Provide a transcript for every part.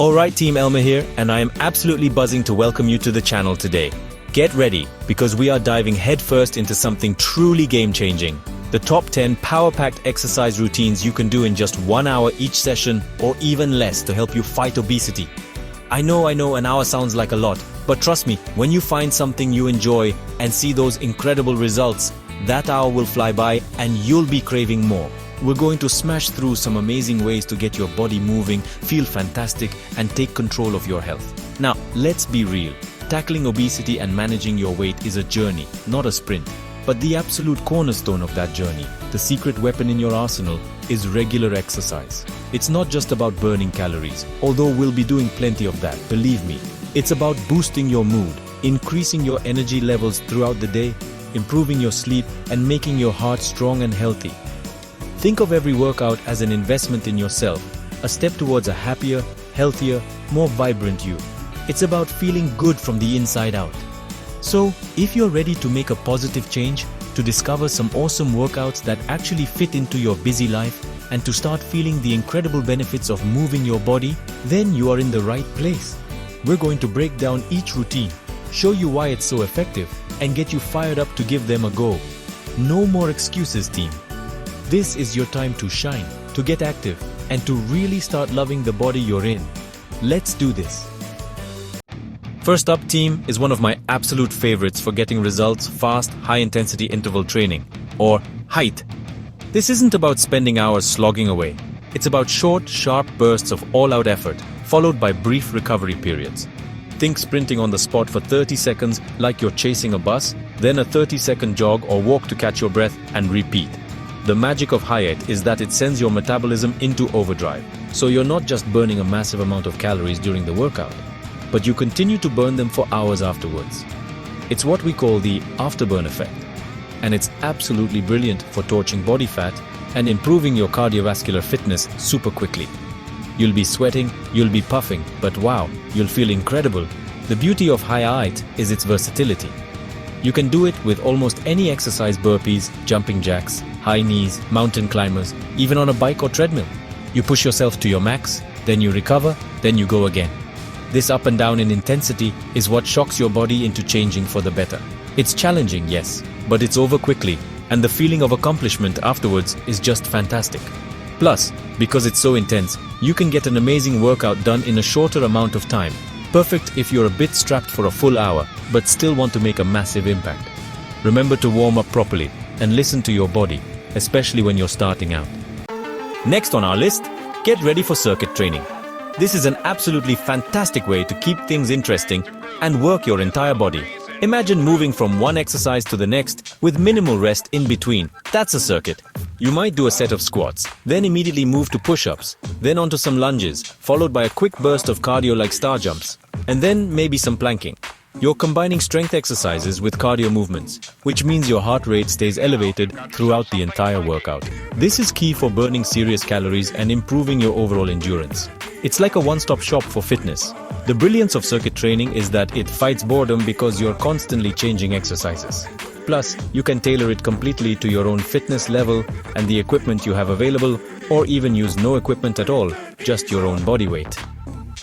Alright Team Elmer here, and I am absolutely buzzing to welcome you to the channel today. Get ready, because we are diving headfirst into something truly game-changing. The top 10 power-packed exercise routines you can do in just 1 hour each session, or even less, to help you fight obesity. I know, an hour sounds like a lot, but trust me, when you find something you enjoy and see those incredible results, that hour will fly by and you'll be craving more. We're going to smash through some amazing ways to get your body moving, feel fantastic, and take control of your health. Now, let's be real. Tackling obesity and managing your weight is a journey, not a sprint. But the absolute cornerstone of that journey, the secret weapon in your arsenal, is regular exercise. It's not just about burning calories, although we'll be doing plenty of that, believe me. It's about boosting your mood, increasing your energy levels throughout the day, improving your sleep, and making your heart strong and healthy. Think of every workout as an investment in yourself, a step towards a happier, healthier, more vibrant you. It's about feeling good from the inside out. So, if you're ready to make a positive change, to discover some awesome workouts that actually fit into your busy life, and to start feeling the incredible benefits of moving your body, then you are in the right place. We're going to break down each routine, show you why it's so effective, and get you fired up to give them a go. No more excuses, team. This is your time to shine, to get active, and to really start loving the body you're in. Let's do this. First up, team, is one of my absolute favorites for getting results: fast, high-intensity interval training, or HIIT. This isn't about spending hours slogging away. It's about short, sharp bursts of all-out effort, followed by brief recovery periods. Think sprinting on the spot for 30 seconds like you're chasing a bus, then a 30-second jog or walk to catch your breath, and repeat. The magic of HIIT is that it sends your metabolism into overdrive, so you're not just burning a massive amount of calories during the workout, but you continue to burn them for hours afterwards. It's what we call the afterburn effect, and it's absolutely brilliant for torching body fat and improving your cardiovascular fitness super quickly. You'll be sweating, you'll be puffing, but wow, you'll feel incredible. The beauty of HIIT is its versatility. You can do it with almost any exercise: burpees, jumping jacks, high knees, mountain climbers, even on a bike or treadmill. You push yourself to your max, then you recover, then you go again. This up and down in intensity is what shocks your body into changing for the better. It's challenging, yes, but it's over quickly, and the feeling of accomplishment afterwards is just fantastic. Plus, because it's so intense, you can get an amazing workout done in a shorter amount of time. Perfect if you're a bit strapped for a full hour, but still want to make a massive impact. Remember to warm up properly and listen to your body, especially when you're starting out. Next on our list, get ready for circuit training. This is an absolutely fantastic way to keep things interesting and work your entire body. Imagine moving from one exercise to the next with minimal rest in between. That's a circuit. You might do a set of squats, then immediately move to push-ups, then onto some lunges, followed by a quick burst of cardio like star jumps, and then maybe some planking. You're combining strength exercises with cardio movements, which means your heart rate stays elevated throughout the entire workout. This is key for burning serious calories and improving your overall endurance. It's like a one-stop shop for fitness. The brilliance of circuit training is that it fights boredom because you're constantly changing exercises. Plus, you can tailor it completely to your own fitness level and the equipment you have available, or even use no equipment at all, just your own body weight.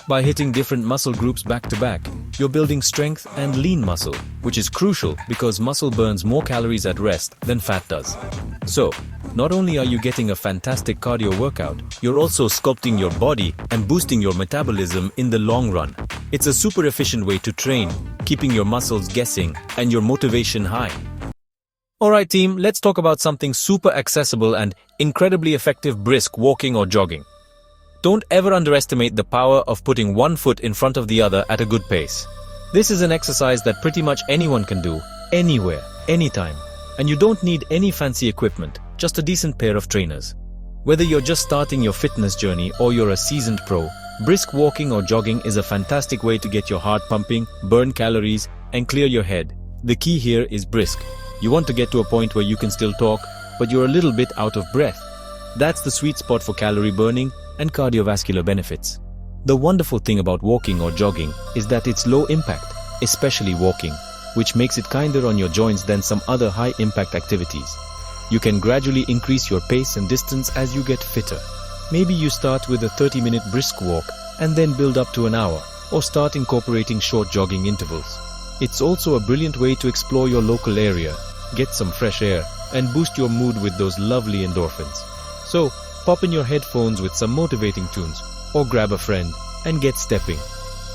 By hitting different muscle groups back to back, you're building strength and lean muscle, which is crucial because muscle burns more calories at rest than fat does. So, not only are you getting a fantastic cardio workout, you're also sculpting your body and boosting your metabolism in the long run. It's a super efficient way to train, keeping your muscles guessing and your motivation high. Alright team, let's talk about something super accessible and incredibly effective: brisk walking or jogging. Don't ever underestimate the power of putting one foot in front of the other at a good pace. This is an exercise that pretty much anyone can do, anywhere, anytime. And you don't need any fancy equipment, just a decent pair of trainers. Whether you're just starting your fitness journey or you're a seasoned pro, brisk walking or jogging is a fantastic way to get your heart pumping, burn calories, and clear your head. The key here is brisk. You want to get to a point where you can still talk, but you're a little bit out of breath. That's the sweet spot for calorie burning and cardiovascular benefits. The wonderful thing about walking or jogging is that it's low impact, especially walking, which makes it kinder on your joints than some other high impact activities. You can gradually increase your pace and distance as you get fitter. Maybe you start with a 30-minute brisk walk, and then build up to an hour, or start incorporating short jogging intervals. It's also a brilliant way to explore your local area, get some fresh air, and boost your mood with those lovely endorphins. So, pop in your headphones with some motivating tunes, or grab a friend, and get stepping.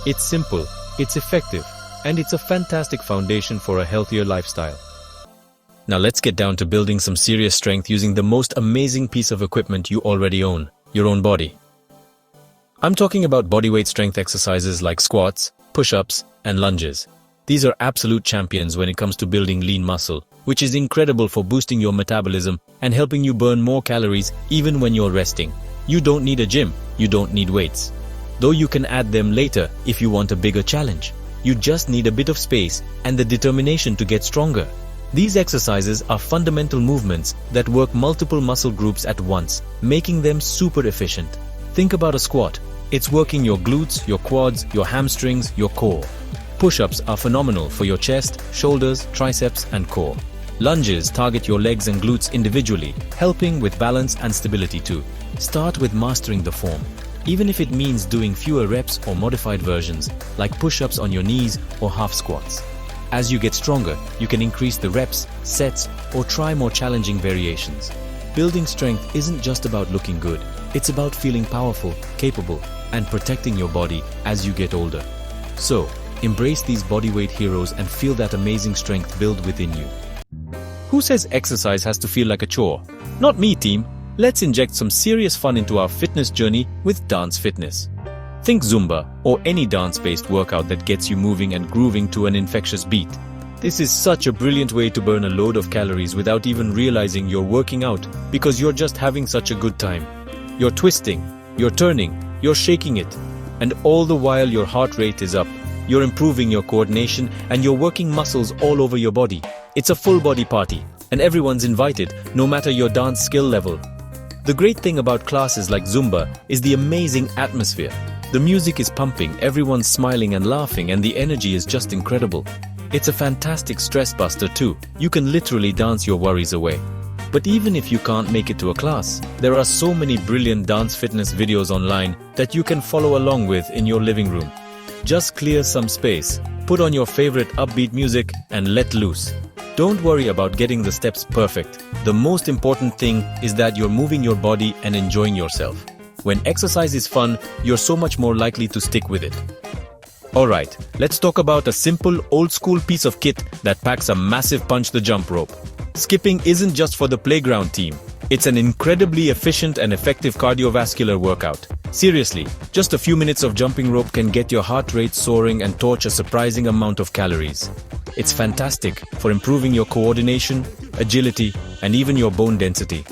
It's simple, it's effective, and it's a fantastic foundation for a healthier lifestyle. Now let's get down to building some serious strength using the most amazing piece of equipment you already own, your own body. I'm talking about bodyweight strength exercises like squats, push-ups, and lunges. These are absolute champions when it comes to building lean muscle, which is incredible for boosting your metabolism and helping you burn more calories even when you're resting. You don't need a gym, you don't need weights. Though you can add them later if you want a bigger challenge. You just need a bit of space and the determination to get stronger. These exercises are fundamental movements that work multiple muscle groups at once, making them super efficient. Think about a squat. It's working your glutes, your quads, your hamstrings, your core. Push-ups are phenomenal for your chest, shoulders, triceps, and core. Lunges target your legs and glutes individually, helping with balance and stability too. Start with mastering the form, even if it means doing fewer reps or modified versions, like push-ups on your knees or half squats. As you get stronger, you can increase the reps, sets, or try more challenging variations. Building strength isn't just about looking good. It's about feeling powerful, capable, and protecting your body as you get older. So, embrace these bodyweight heroes and feel that amazing strength build within you. Who says exercise has to feel like a chore? Not me, team. Let's inject some serious fun into our fitness journey with Dance Fitness. Think Zumba or any dance-based workout that gets you moving and grooving to an infectious beat. This is such a brilliant way to burn a load of calories without even realizing you're working out because you're just having such a good time. You're twisting, you're turning, you're shaking it, and all the while your heart rate is up. You're improving your coordination and you're working muscles all over your body. It's a full body party, and everyone's invited, no matter your dance skill level. The great thing about classes like Zumba is the amazing atmosphere. The music is pumping, everyone's smiling and laughing, and the energy is just incredible. It's a fantastic stress buster too. You can literally dance your worries away. But even if you can't make it to a class, there are so many brilliant dance fitness videos online that you can follow along with in your living room. Just clear some space, put on your favorite upbeat music, and let loose. Don't worry about getting the steps perfect. The most important thing is that you're moving your body and enjoying yourself. When exercise is fun, you're so much more likely to stick with it. Alright, let's talk about a simple, old-school piece of kit that packs a massive punch: the jump rope. Skipping isn't just for the playground team. It's an incredibly efficient and effective cardiovascular workout. Seriously, just a few minutes of jumping rope can get your heart rate soaring and torch a surprising amount of calories. It's fantastic for improving your coordination, agility, and even your bone density.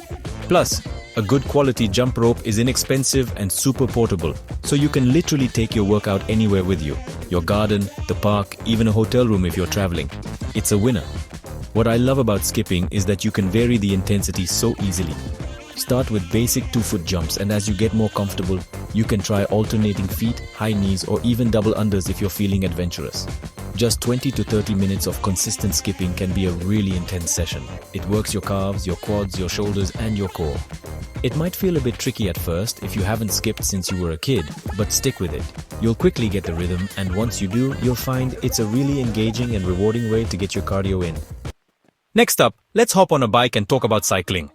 Plus, a good quality jump rope is inexpensive and super portable, so you can literally take your workout anywhere with you. Your garden, the park, even a hotel room if you're traveling. It's a winner. What I love about skipping is that you can vary the intensity so easily. Start with basic 2-foot jumps, and as you get more comfortable, you can try alternating feet, high knees, or even double unders if you're feeling adventurous. Just 20 to 30 minutes of consistent skipping can be a really intense session. It works your calves, your quads, your shoulders, and your core. It might feel a bit tricky at first if you haven't skipped since you were a kid, but stick with it. You'll quickly get the rhythm, and once you do, you'll find it's a really engaging and rewarding way to get your cardio in. Next up, let's hop on a bike and talk about cycling.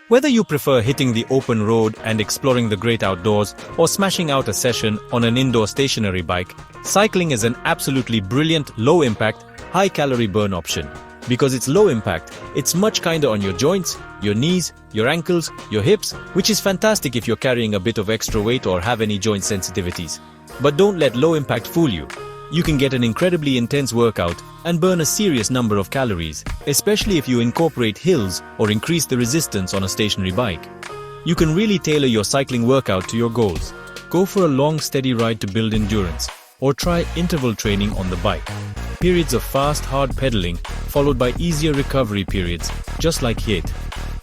Whether you prefer hitting the open road and exploring the great outdoors or smashing out a session on an indoor stationary bike, cycling is an absolutely brilliant, low-impact, high-calorie burn option. Because it's low impact, it's much kinder on your joints, your knees, your ankles, your hips, which is fantastic if you're carrying a bit of extra weight or have any joint sensitivities. But don't let low impact fool you. You can get an incredibly intense workout and burn a serious number of calories, especially if you incorporate hills or increase the resistance on a stationary bike. You can really tailor your cycling workout to your goals. Go for a long, steady ride to build endurance, or try interval training on the bike. Periods of fast, hard pedaling, followed by easier recovery periods, just like HIIT.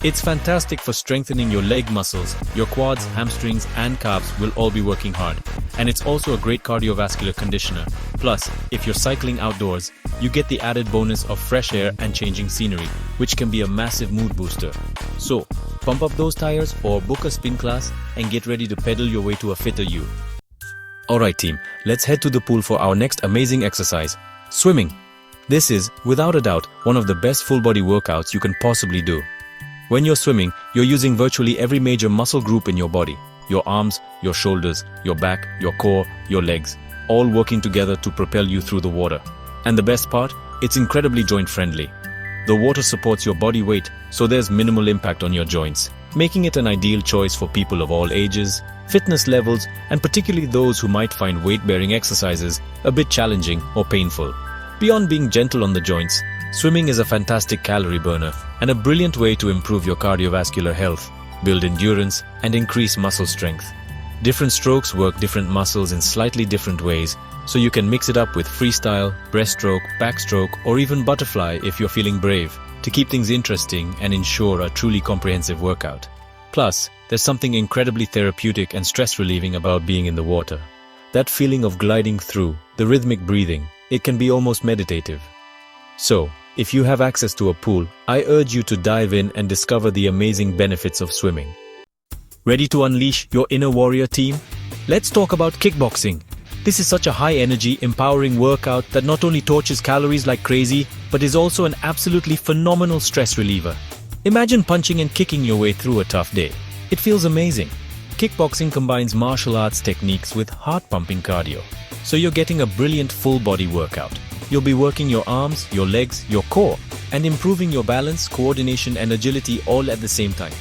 It's fantastic for strengthening your leg muscles. Your quads, hamstrings, and calves will all be working hard. And it's also a great cardiovascular conditioner. Plus, if you're cycling outdoors, you get the added bonus of fresh air and changing scenery, which can be a massive mood booster. So, pump up those tires or book a spin class and get ready to pedal your way to a fitter you. Alright team, let's head to the pool for our next amazing exercise, swimming. This is, without a doubt, one of the best full-body workouts you can possibly do. When you're swimming, you're using virtually every major muscle group in your body. Your arms, your shoulders, your back, your core, your legs, all working together to propel you through the water. And the best part? It's incredibly joint-friendly. The water supports your body weight, so there's minimal impact on your joints, making it an ideal choice for people of all ages, fitness levels, and particularly those who might find weight-bearing exercises a bit challenging or painful. Beyond being gentle on the joints, swimming is a fantastic calorie burner and a brilliant way to improve your cardiovascular health, build endurance, and increase muscle strength. Different strokes work different muscles in slightly different ways, so you can mix it up with freestyle, breaststroke, backstroke, or even butterfly if you're feeling brave, to keep things interesting and ensure a truly comprehensive workout. Plus, there's something incredibly therapeutic and stress-relieving about being in the water. That feeling of gliding through, the rhythmic breathing, it can be almost meditative. So, if you have access to a pool, I urge you to dive in and discover the amazing benefits of swimming. Ready to unleash your inner warrior team? Let's talk about kickboxing. This is such a high-energy, empowering workout that not only torches calories like crazy, but is also an absolutely phenomenal stress reliever. Imagine punching and kicking your way through a tough day. It feels amazing. Kickboxing combines martial arts techniques with heart-pumping cardio, so you're getting a brilliant full-body workout. You'll be working your arms, your legs, your core, and improving your balance, coordination, and agility all at the same time.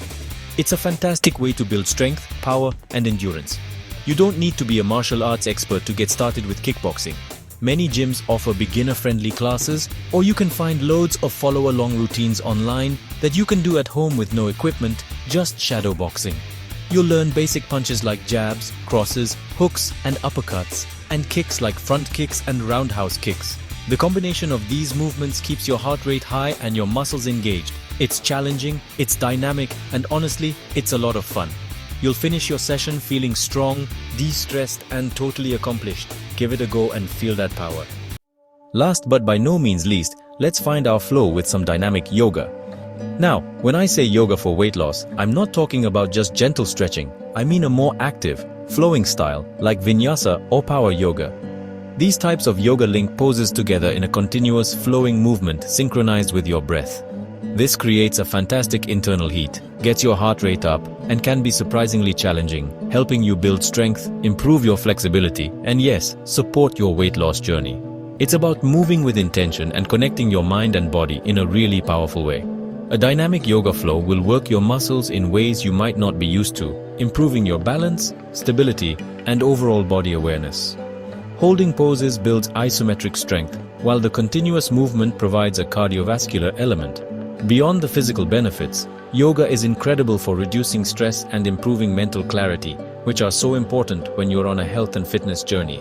It's a fantastic way to build strength, power, and endurance. You don't need to be a martial arts expert to get started with kickboxing. Many gyms offer beginner-friendly classes, or you can find loads of follow-along routines online that you can do at home with no equipment, just shadow boxing. You'll learn basic punches like jabs, crosses, hooks, and uppercuts, and kicks like front kicks and roundhouse kicks. The combination of these movements keeps your heart rate high and your muscles engaged. It's challenging, it's dynamic, and honestly, it's a lot of fun. You'll finish your session feeling strong, de-stressed, and totally accomplished. Give it a go and feel that power. Last but by no means least, let's find our flow with some dynamic yoga. Now, when I say yoga for weight loss, I'm not talking about just gentle stretching. I mean a more active, flowing style like vinyasa or power yoga. These types of yoga link poses together in a continuous flowing movement synchronized with your breath. This creates a fantastic internal heat, gets your heart rate up, and can be surprisingly challenging, helping you build strength, improve your flexibility, and yes, support your weight loss journey. It's about moving with intention and connecting your mind and body in a really powerful way. A dynamic yoga flow will work your muscles in ways you might not be used to, improving your balance, stability, and overall body awareness. Holding poses builds isometric strength, while the continuous movement provides a cardiovascular element. Beyond the physical benefits, yoga is incredible for reducing stress and improving mental clarity, which are so important when you're on a health and fitness journey.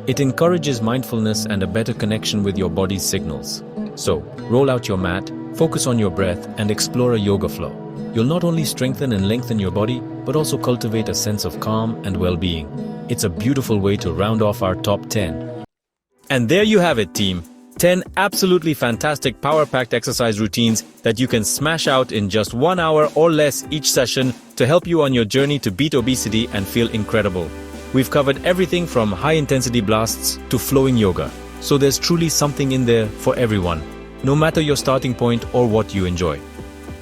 It encourages mindfulness and a better connection with your body's signals. So, roll out your mat, focus on your breath, and explore a yoga flow. You'll not only strengthen and lengthen your body, but also cultivate a sense of calm and well-being. It's a beautiful way to round off our top 10. And there you have it, team. 10 absolutely fantastic power-packed exercise routines that you can smash out in just 1 hour or less each session to help you on your journey to beat obesity and feel incredible. We've covered everything from high-intensity blasts to flowing yoga, so there's truly something in there for everyone, no matter your starting point or what you enjoy.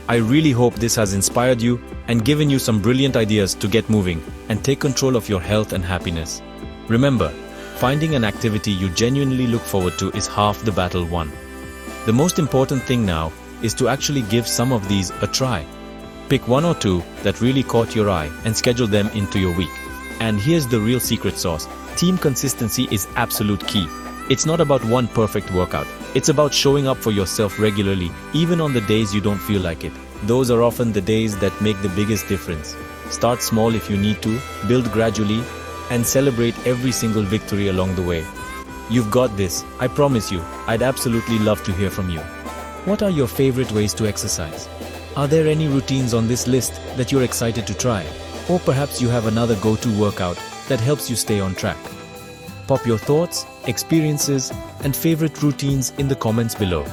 I really hope this has inspired you and given you some brilliant ideas to get moving and take control of your health and happiness. Remember, finding an activity you genuinely look forward to is half the battle won. The most important thing now is to actually give some of these a try. Pick 1 or 2 that really caught your eye and schedule them into your week. And here's the real secret sauce. Team consistency is absolute key. It's not about one perfect workout. It's about showing up for yourself regularly, even on the days you don't feel like it. Those are often the days that make the biggest difference. Start small if you need to, build gradually, and celebrate every single victory along the way. You've got this, I promise you. I'd absolutely love to hear from you. What are your favorite ways to exercise? Are there any routines on this list that you're excited to try? Or perhaps you have another go-to workout that helps you stay on track. Pop your thoughts, experiences, and favorite routines in the comments below.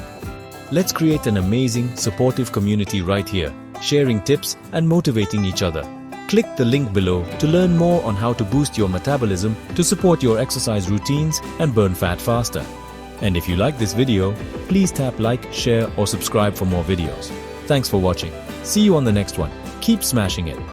Let's create an amazing, supportive community right here, sharing tips and motivating each other. Click the link below to learn more on how to boost your metabolism to support your exercise routines and burn fat faster. And if you like this video, please tap like, share or subscribe for more videos. Thanks for watching. See you on the next one. Keep smashing it.